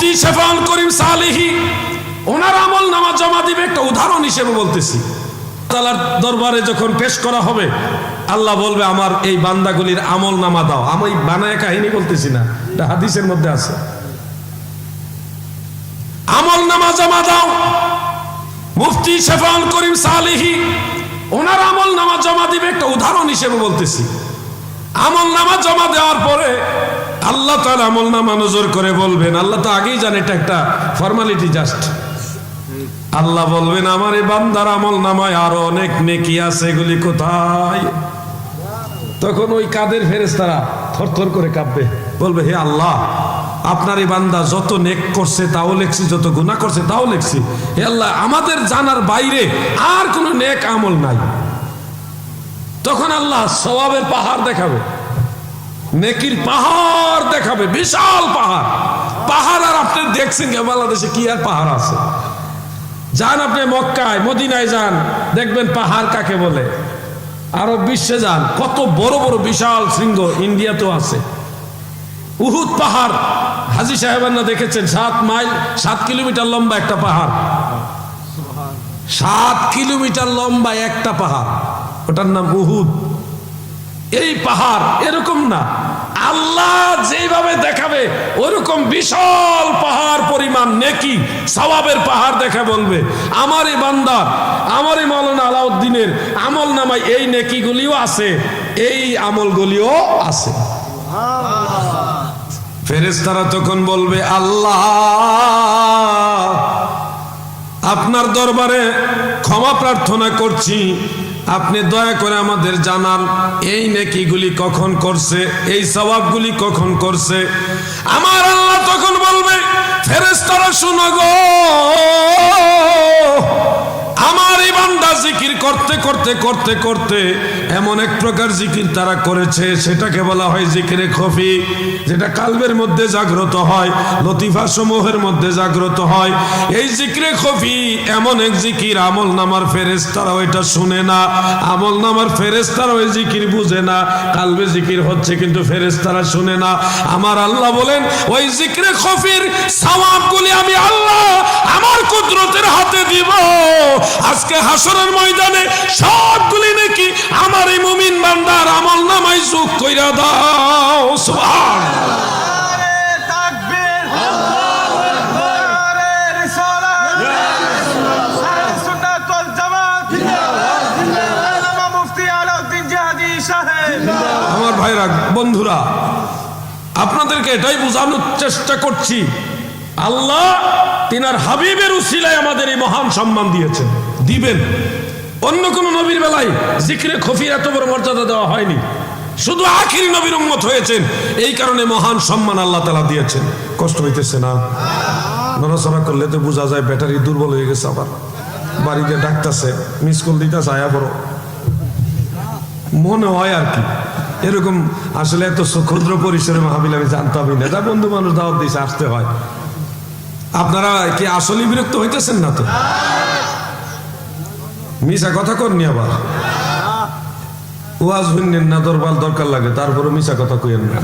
মুফতি শেফাউল করিম সালেহী ওনার আমল নামা জমা দিবে, একটা উদাহরণ হিসেবে বলতেছি। আল্লাহর দরবারে যখন পেশ করা হবে, আল্লাহ বলবে আমার এই বান্দাগুলির আমল নামা দাও। আমি বানায় কাহিনী বলতেছি না, এটা হাদিসের মধ্যে আছে। আমল নামা জমা দাও। মুফতি শেফাউল করিম সালেহী ওনার আমল নামা জমা দিবে, একটা উদাহরণ হিসেবে বলতেছি। আমল নামা জমা দেওয়ার পরে আল্লাহ তাআলা আমল নামা নজর করে বলবেন, আল্লাহ তো আগেই জানে এটা একটা ফর্মালিটি জাস্ট। আল্লাহ বলবেন আমার এই বান্দার আমল নামায় আরো অনেক নেকি আছে, এগুলি কোথায়? তখন ওই কাদের ফেরেশতারা থরথর করে কাঁপবে, বলবে হে আল্লাহ, আপনার এই বান্দা যত নেক করছে তাও লেখছি, যত গুনাহ করছে তাও লেখছি। হে আল্লাহ, আমাদের জানার বাইরে আর কোনো নেক আমল নাই। তখন আল্লাহ সওয়াবের পাহাড় দেখাবে, নেকির পাহাড় দেখাবে, বিশাল পাহাড়। পাহাড় আর আপনি দেখছেন বাংলাদেশে কি আর পাহাড় আছে? যান আপনি মক্কায় মদিনায় যান, দেখবেন পাহাড় কাকে বলে। আরব বিশ্বে যান, কত বড় বড় বিশাল শৃঙ্গ ইন্ডিয়াতেও আছে। উহুদ পাহাড় হাজী সাহেবান্না দেখেছেন, 7 মাইল 7 কিলোমিটার লম্বা একটা পাহাড়। 7 কিলোমিটার লম্বা একটা পাহাড়, ওটার নাম উহুদ। এই পাহাড় এরকম না, আল্লাহ যেভাবে দেখাবে ওরকম বিশাল পাহাড় পরিমাণ নেকি সওয়াবের পাহাড় দেখা বলবে আমার এই বান্দা, আমার এই মাওলানা আলাউদ্দিনের আমল নামায় এই নেকিগুলিও আছে, এই আমলগুলিও আছে। ফেরেশতারা তখন বলবে আল্লাহ, আপনার দরবারে ক্ষমা প্রার্থনা করছি, আপনি দয়া করে আমাদের জানান এই নেকিগুলি কখন করছে, এই সওয়াবগুলি কখন করছে। আমার আল্লাহ তখন বলবে ফেরেশতারা শুনো গো, আমার এই বান্দা জিকির করতে করতে করতে করতে এমন এক প্রকার জিকির তারা করেছে, সেটাকে বলা হয় জিকিরে খফি, যেটা কালবের মধ্যে জাগ্রত হয়, লতিফা সমূহের মধ্যে জাগ্রত হয়। এই জিকিরে খফি এমন এক জিকির, আমল নামার ফেরেশতারা ওইটা শুনে না, আমল নামার ফেরেশতারা ওই জিকির বুঝে না। কালবে জিকির হচ্ছে কিন্তু ফেরেশতারা শুনে না। আমার আল্লাহ বলেন ওই জিকিরে খফির সওয়াবগুলি আমি আল্লাহ আমার কুদরতের হাতে দিব। আজকে হাসরের ময়দানে সবগুলি নাকি আমার এই মুমিন বান্দার আমল নামায় যোগ কইরা দাও। সুবহানাল্লাহ। আমার ভাইরা, বন্ধুরা, আপনাদেরকে এটাই বোঝানোর চেষ্টা করছি, আল্লাহ তিনার হাবিবের উসিলায় আমাদের এই মহান সম্মান দিয়েছেন, দিবেন। অন্য কোন নবীর বেলায় জিকিরে খফির এত বড় মর্যাদা দেওয়া হয়নি, শুধু আখিরি নবীর উম্মত হয়েছেন, এই কারণে মহান সম্মান আল্লাহ তাআলা দিয়েছেন। কষ্ট হইতেছে না? নড়াচড়া করলে তো বোঝা যায় ব্যাটারি দুর্বল হয়ে গেছে, আবার বাড়িতে ডাকতেছে, মিস কল দিতেছে, আয়া বড় মনে হয় আর কি এরকম। আসলে এত ক্ষুদ্র পরিসরে মাহফিল আমি জানতামই না, যা বন্ধু মানুষ দাওয়াত দিয়েছে আসতে হয়। আপনারা কি আসলে বিরক্ত হইতেছেন না তো? মিশা কথা করনি, আবার ওয়াজ শুনলেন না, দরবার দরকার লাগে, তারপরে মিশা কথা কইেন না।